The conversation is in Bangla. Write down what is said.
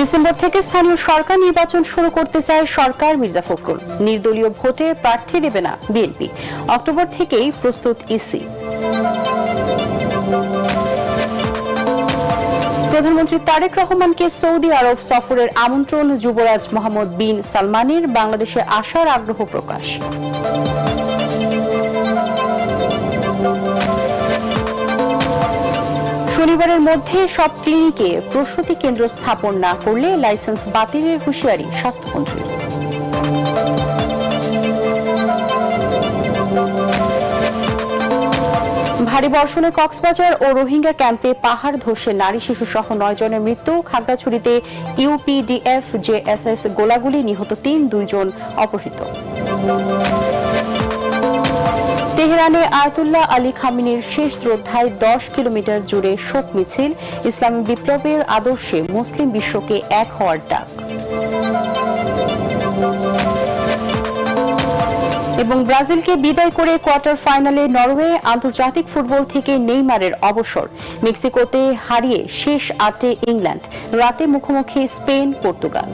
ডিসেম্বর থেকে স্থানীয় সরকার নির্বাচন শুরু করতে চায় সরকার। মির্জা ফখরুল নির্দলীয় ভোটে প্রার্থী দেবে না বিএনপি। অক্টোবর থেকেই প্রস্তুত ইসি। প্রধানমন্ত্রী তারেক রহমানকে সৌদি আরব সফরের আমন্ত্রণ। যুবরাজ মোহাম্মদ বিন সালমানের বাংলাদেশে আসার আগ্রহ প্রকাশ। শনিবারের মধ্যে সব ক্লিনিকে প্রসূতি কেন্দ্র স্থাপন না করলে লাইসেন্স বাতিলের হুঁশিয়ারি স্বাস্থ্যমন্ত্রী। ভারী বর্ষণে কক্সবাজার ও রোহিঙ্গা ক্যাম্পে পাহাড় ধসে নারী শিশু সহ 9 জনের মৃত্যু। খাগড়াছড়িতে ইউপিডিএফ জেএসএস গোলাগুলি, নিহত 2 জন অপহৃত। তেহরানে আয়াতুল্লাহ আলী খামেনির শেষ শ্রদ্ধায় 10 কিলোমিটার জুড়ে শোক মিছিল। ইসলামী বিপ্লবের আদর্শে মুসলিম বিশ্বকে এক হওয়ার ডাক। এবং ব্রাজিলকে বিদায় করে কোয়ার্টার ফাইনালে নরওয়ে। আন্তর্জাতিক ফুটবল থেকে নেইমারের অবসর। মেক্সিকোতে হারিয়ে শেষ 8-এ ইংল্যান্ড। রাতে মুখোমুখি স্পেন পর্তুগাল।